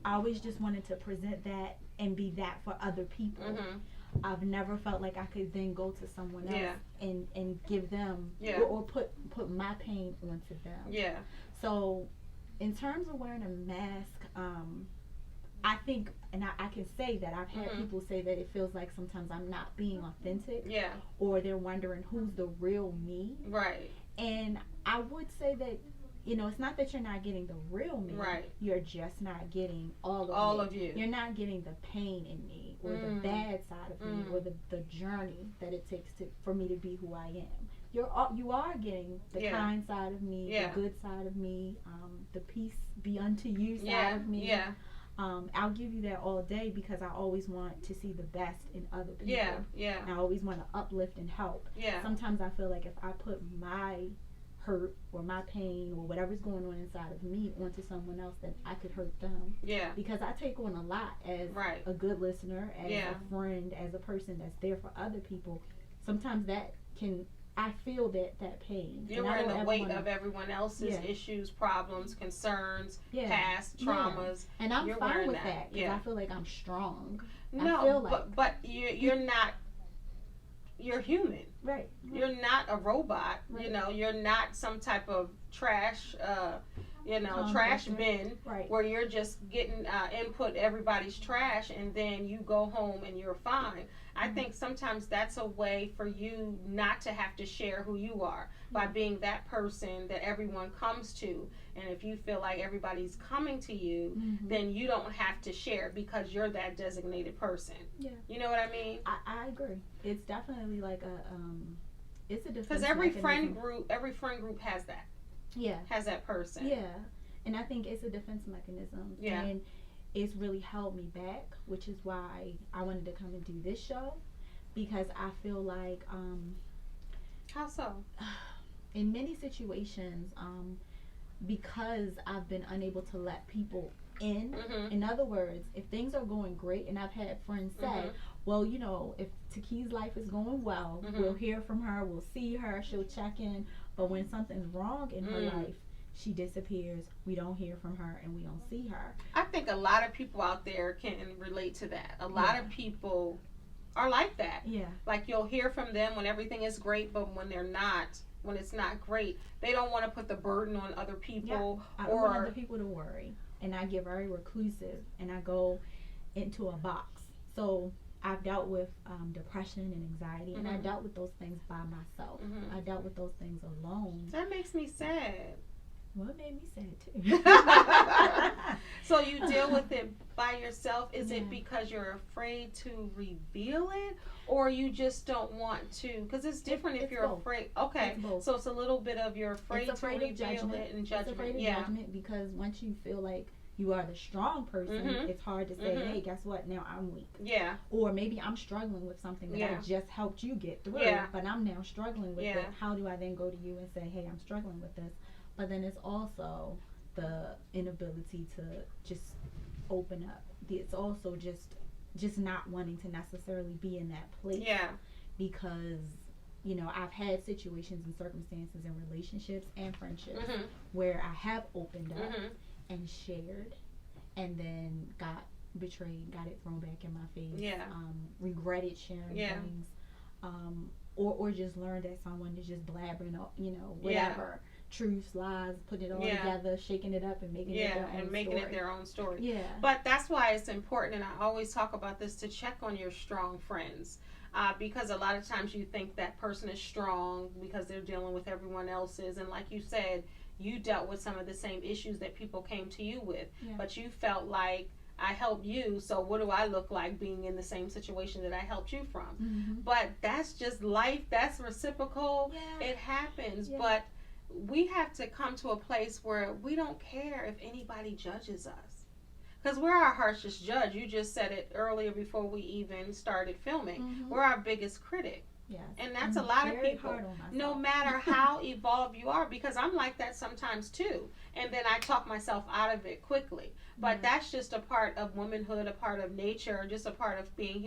I always just wanted to present that and be that for other people. I've never felt like I could then go to someone else and give them or put my pain onto them. So in terms of wearing a mask, I think, and I can say that I've had people say that it feels like sometimes I'm not being authentic, or they're wondering who's the real me. Right. And I would say that, it's not that you're not getting the real me. Right. You're just not getting all of you. You're not getting the pain in me, or the bad side of me, or the journey that it takes for me to be who I am. You are getting the kind side of me, the good side of me, the peace be unto you side of me. I'll give you that all day, because I always want to see the best in other people. And I always want to uplift and help. Sometimes I feel like if I put my hurt or my pain or whatever's going on inside of me onto someone else, then I could hurt them. Because I take on a lot as a good listener, as a friend, as a person that's there for other people. Sometimes I feel that pain. You're wearing the weight of everyone else's issues, problems, concerns, past traumas. And I'm fine with that, because I feel like I'm strong. No, but you're not. You're human. Right. You're not a robot. Right. You're not some type of trash, trash bin where you're just getting input everybody's trash, and then you go home and you're fine. I think sometimes that's a way for you not to have to share who you are, by being that person that everyone comes to. And if you feel like everybody's coming to you, then you don't have to share, because you're that designated person. You know what I mean? I agree. It's definitely like it's a defense. Because every friend group has that. Has that person. And I think it's a defense mechanism. And it's really held me back, which is why I wanted to come and do this show, because I feel like how so? In many situations, because I've been unable to let people in. In other words, if things are going great, and I've had friends say, well, if Tekee's life is going well, we'll hear from her, we'll see her, she'll check in. But when something's wrong in her life, she disappears, we don't hear from her, and we don't see her. I think a lot of people out there can relate to that. A lot of people are like that. Like, you'll hear from them when everything is great, but when they're not, when it's not great, they don't want to put the burden on other people. I want other people to worry, and I get very reclusive, and I go into a box. So I've dealt with depression and anxiety, and I dealt with those things by myself. I dealt with those things alone. That makes me sad. Well, it made me sad too. So you deal with it by yourself. Is it because you're afraid to reveal it, or you just don't want to? Because it's different if you're both. Afraid. Okay, so it's a little bit of you're afraid to reveal judgment. it and judgment. It's afraid of judgment, because once you feel like you are the strong person, it's hard to say, hey, guess what? Now I'm weak. Yeah. Or maybe I'm struggling with something that I just helped you get through, but I'm now struggling with it. How do I then go to you and say, hey, I'm struggling with this? But then it's also the inability to just open up. It's also just not wanting to necessarily be in that place. Yeah. Because, you know, I've had situations and circumstances in relationships and friendships where I have opened up and shared, and then got betrayed, got it thrown back in my face, regretted sharing things, or just learned that someone is just blabbering, you know, whatever, truths, lies, putting it all together, shaking it up and making it their own story. It their own story. Yeah. But that's why it's important, and I always talk about this, to check on your strong friends. Because a lot of times you think that person is strong because they're dealing with everyone else's, and like you said, you dealt with some of the same issues that people came to you with, but you felt like, I helped you, so what do I look like being in the same situation that I helped you from? But that's just life. That's reciprocal. It happens. But we have to come to a place where we don't care if anybody judges us, because we're our harshest judge. You just said it earlier before we even started filming. We're our biggest critic. Yes. And that's a lot of people, no matter how evolved you are, because I'm like that sometimes too. And then I talk myself out of it quickly. But that's just a part of womanhood, a part of nature, just a part of being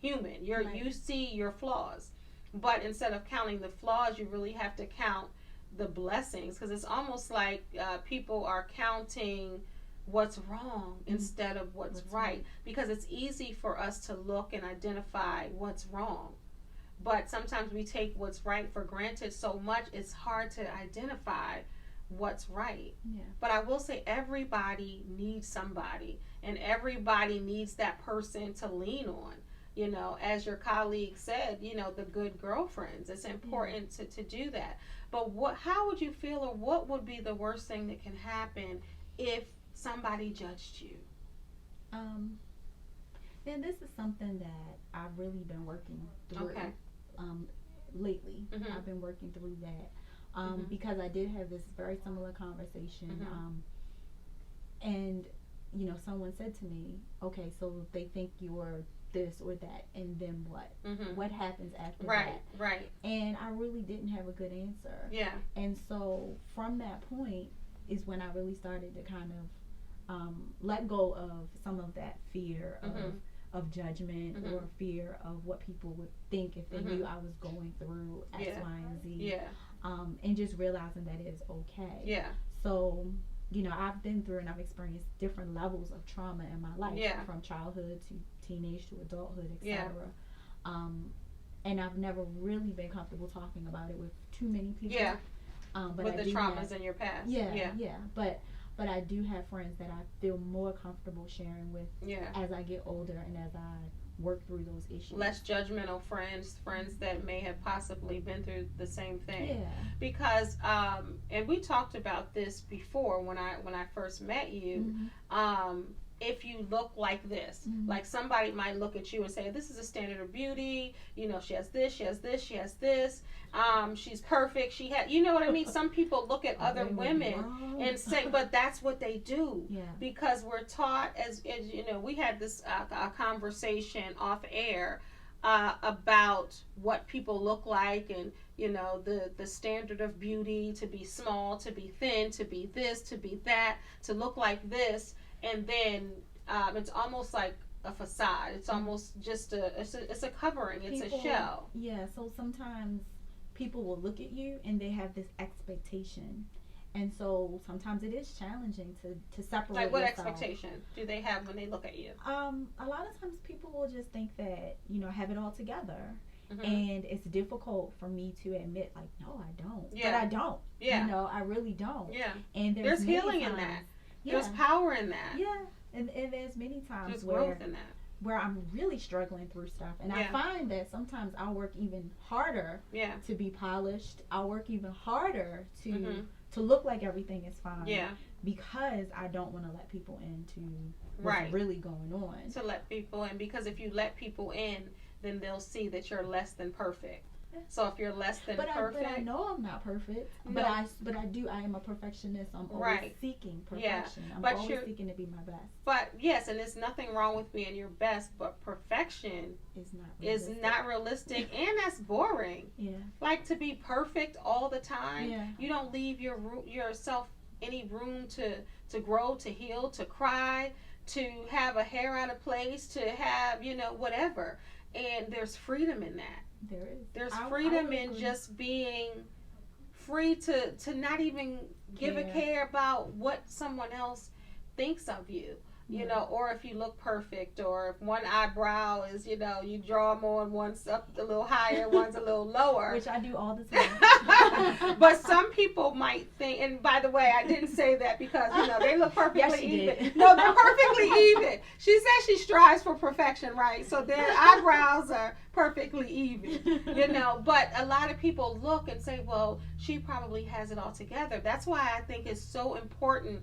human. You see your flaws. But instead of counting the flaws, you really have to count the blessings, because it's almost like people are counting what's wrong instead of what's right. Because it's easy for us to look and identify what's wrong. But sometimes we take what's right for granted so much, it's hard to identify what's right. But I will say everybody needs somebody, and everybody needs that person to lean on. You know, as your colleague said, you know, the good girlfriends. It's important to do that. But how would you feel, or what would be the worst thing that can happen if somebody judged you? And this is something that I've really been working through. Lately. I've been working through that because I did have this very similar conversation, and you know, someone said to me, okay, so they think you're this or that, and then what happens after that? Right. And I really didn't have a good answer. And so from that point is when I really started to kind of let go of some of that fear of judgment or fear of what people would think if they knew I was going through X, Y, and Z. And just realizing that it is okay. So, you know, I've been through and I've experienced different levels of trauma in my life, from childhood to teenage to adulthood, etc. And I've never really been comfortable talking about it with too many people. But with the traumas in your past. But I do have friends that I feel more comfortable sharing with as I get older and as I work through those issues. Less judgmental friends that may have possibly been through the same thing. Because and we talked about this before when I first met you. If you look like this, like somebody might look at you and say, this is a standard of beauty, you know, she has this, she has this, she has this, she's perfect, she had, you know what I mean? Some people look at other women and say, but that's what they do. Because we're taught, as you know, we had this conversation off air about what people look like, and you know, the standard of beauty, to be small, to be thin, to be this, to be that, to look like this. And then it's almost like a facade. It's almost just it's a covering. It's a shell. So sometimes people will look at you and they have this expectation. And so sometimes it is challenging to separate. Like what yourself. Expectation do they have when they look at you? A lot of times people will just think that, you know, have it all together. And it's difficult for me to admit, like, no, I don't. But I don't. You know, I really don't. And there's healing in that. There's power in that. And there's many times there's growth in that. Where I'm really struggling through stuff. And I find that sometimes I'll work even harder to be polished. I'll work even harder to look like everything is fine. Because I don't want to let people into what's really going on. To let people in. Because if you let people in, then they'll see that you're less than perfect. So if you're less than perfect, but I know I'm not perfect. No. But I am a perfectionist. I'm always seeking perfection. I'm always seeking to be my best. But yes, and there's nothing wrong with being your best. But perfection is not realistic, and that's boring. Like to be perfect all the time. You don't leave yourself any room to grow, to heal, to cry, to have a hair out of place, to have whatever. And there's freedom in that. There is. There's freedom in just being free to not even give a care about what someone else thinks of you. Or if you look perfect, or if one eyebrow is, you draw them on, one's up a little higher, one's a little lower. Which I do all the time. But some people might think, and by the way, I didn't say that because, they look perfectly even. Did. No, they're perfectly even. She says she strives for perfection, right? So their eyebrows are perfectly even, But a lot of people look and say, well, she probably has it all together. That's why I think it's so important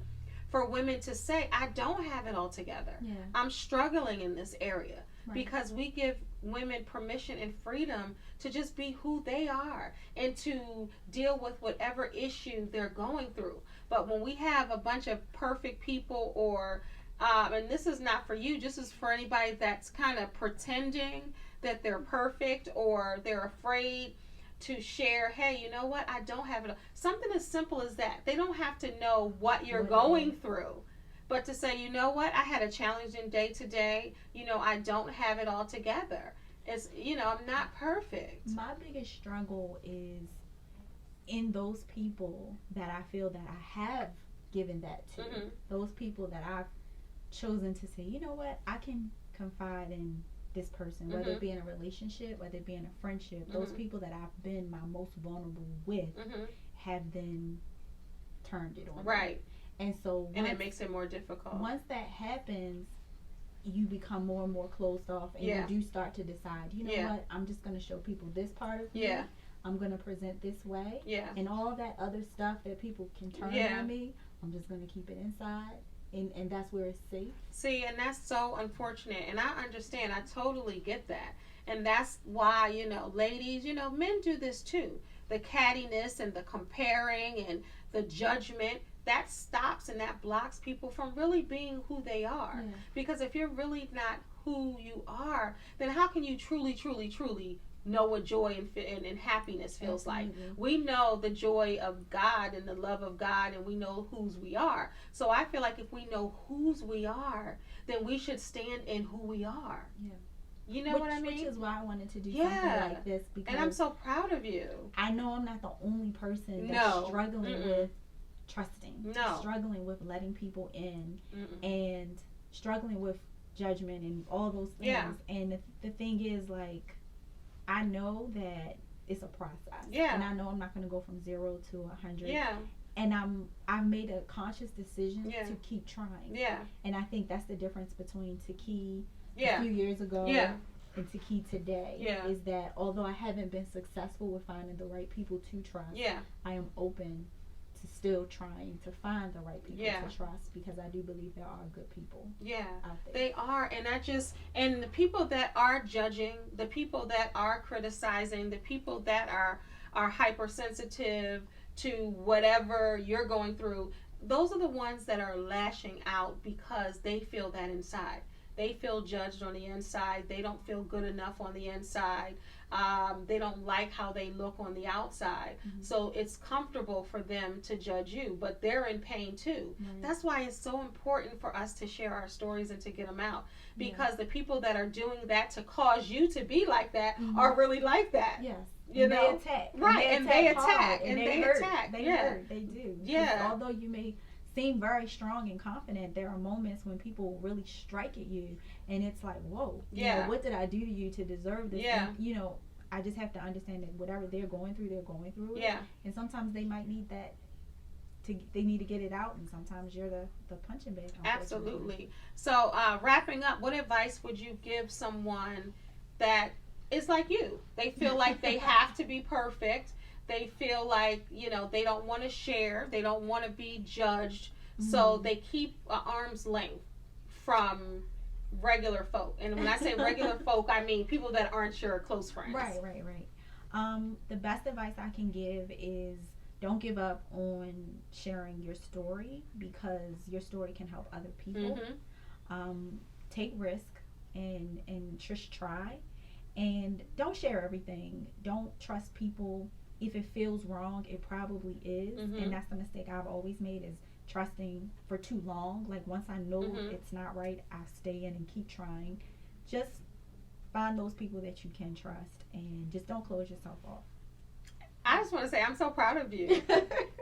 for women to say, I don't have it all together. I'm struggling in this area. Because we give women permission and freedom to just be who they are and to deal with whatever issue they're going through. But when we have a bunch of perfect people, or and this is not for you, just as for anybody that's kind of pretending that they're perfect, or they're afraid to share, hey, you know what, I don't have it all. Something as simple as that. They don't have to know what you're going through, but to say, you know what, I had a challenging day today. I don't have it all together. It's, I'm not perfect. My biggest struggle is in those people that I feel that I have given that to. Those people that I've chosen to say, you know what, I can confide in this person, whether it be in a relationship, whether it be in a friendship. Those people that I've been my most vulnerable with have then turned it on. Right. And so it makes it more difficult. Once that happens, you become more and more closed off, and you do start to decide, you know what, I'm just going to show people this part of me. I'm going to present this way. And all that other stuff that people can turn on me, I'm just going to keep it inside. And that's where it's safe. See, and that's so unfortunate. And I understand. I totally get that. And that's why, ladies, men do this too. The cattiness and the comparing and the judgment, that stops and that blocks people from really being who they are. Because if you're really not who you are, then how can you truly, truly, truly know what joy and happiness feels like? We know the joy of God and the love of God, and we know whose we are. So I feel like if we know whose we are, then we should stand in who we are. You know what I mean? Which is why I wanted to do something like this. Because and I'm so proud of you. I know I'm not the only person that's struggling with trusting, struggling with letting people in, and struggling with judgment and all those things. And the thing is, like, I know that it's a process. And I know I'm not going to go from 0 to 100. And I've made a conscious decision to keep trying. And I think that's the difference between Tekee a few years ago and Tekee today. Is that although I haven't been successful with finding the right people to trust, I am open to still trying to find the right people to trust, because I do believe there are good people out there. They are. And the people that are judging, the people that are criticizing, the people that are hypersensitive to whatever you're going through, those are the ones that are lashing out because they feel that inside. They feel judged on the inside. They don't feel good enough on the inside. They don't like how they look on the outside. So it's comfortable for them to judge you, but they're in pain too. That's why it's so important for us to share our stories and to get them out, because the people that are doing that to cause you to be like that are really like that. You know, they attack. Right, and they attack. And they hurt. attack. They hurt. They do. Although you may seem very strong and confident, there are moments when people really strike at you, and it's like, whoa, you know, what did I do to you to deserve this? And, I just have to understand that whatever they're going through it. Yeah. And sometimes they might need that. They need to get it out, and sometimes you're the punching bag. Absolutely. So wrapping up, what advice would you give someone that is like you? They feel like they have to be perfect. They feel like, they don't want to share. They don't want to be judged. Mm-hmm. So they keep arm's length from regular folk. And when I say regular folk, I mean people that aren't your close friends. Right. The best advice I can give is don't give up on sharing your story, because your story can help other people. Mm-hmm. Take risk and just try. And don't share everything. Don't trust people. If it feels wrong, it probably is. Mm-hmm. And that's the mistake I've always made, is trusting for too long. Like, once I know mm-hmm. it's not right, I stay in and keep trying. Just find those people that you can trust, and just don't close yourself off. I just want to say I'm so proud of you.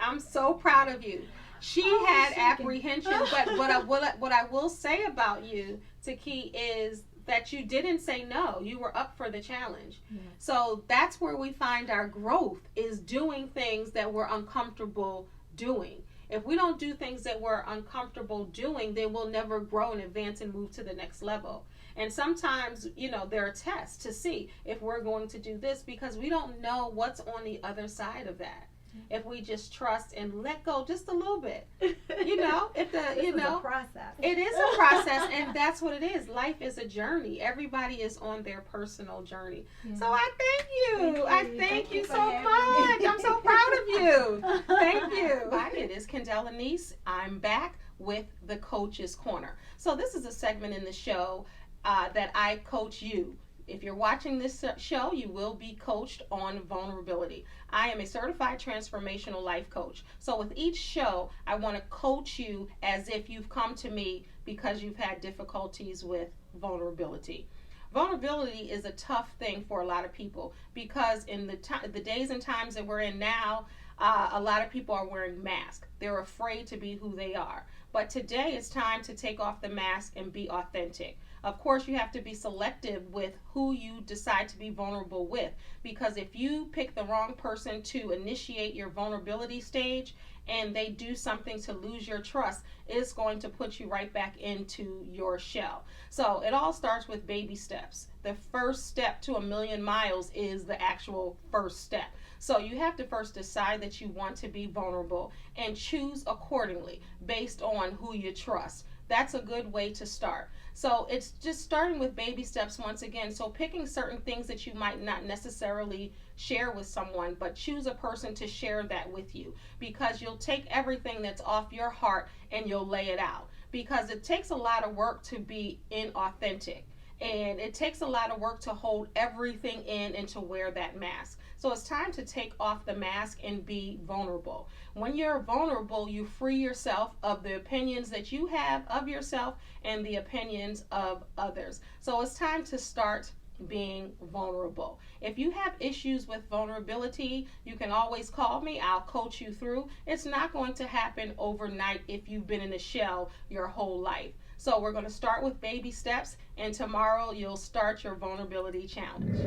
I'm so proud of you. She had apprehension, but what I will say about you, Tekee, is that you didn't say no. You were up for the challenge. Yes. So that's where we find our growth, is doing things that we're uncomfortable doing. If we don't do things that we're uncomfortable doing, then we'll never grow and advance and move to the next level. And sometimes, there are tests to see if we're going to do this, because we don't know what's on the other side of that. If we just trust and let go just a little bit, if a process. It is a process, and that's what it is. Life is a journey. Everybody is on their personal journey. Yeah. So I thank you. Thank you so much. I'm so proud of you. Thank you. Hi, it is Kendell Lenice. I'm back with the Coach's Corner. So this is a segment in the show that I coach you. If you're watching this show, you will be coached on vulnerability. I am a certified transformational life coach. So with each show, I want to coach you as if you've come to me because you've had difficulties with vulnerability. Vulnerability is a tough thing for a lot of people, because in the days and times that we're in now, a lot of people are wearing masks. They're afraid to be who they are. But today it's time to take off the mask and be authentic. Of course, you have to be selective with who you decide to be vulnerable with, because if you pick the wrong person to initiate your vulnerability stage and they do something to lose your trust, it's going to put you right back into your shell. So it all starts with baby steps. The first step to 1,000,000 miles is the actual first step. So you have to first decide that you want to be vulnerable and choose accordingly based on who you trust. That's a good way to start. So it's just starting with baby steps once again. So picking certain things that you might not necessarily share with someone, but choose a person to share that with you, because you'll take everything that's off your heart and you'll lay it out, because it takes a lot of work to be inauthentic. And it takes a lot of work to hold everything in and to wear that mask. So it's time to take off the mask and be vulnerable. When you're vulnerable, you free yourself of the opinions that you have of yourself and the opinions of others. So it's time to start being vulnerable. If you have issues with vulnerability, you can always call me. I'll coach you through. It's not going to happen overnight if you've been in a shell your whole life. So we're going to start with baby steps, and tomorrow you'll start your vulnerability challenge.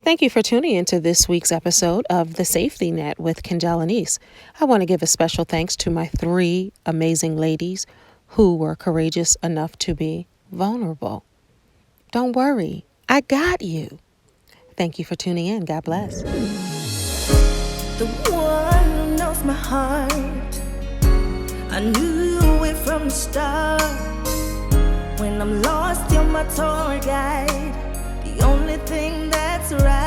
Thank you for tuning into this week's episode of The Safety Net with Kendell Lenice. I want to give a special thanks to my 3 amazing ladies who were courageous enough to be vulnerable. Don't worry, I got you. Thank you for tuning in. God bless. The one who knows my heart, I knew it from the start. When I'm lost, you're my tour guide. The only thing that's right.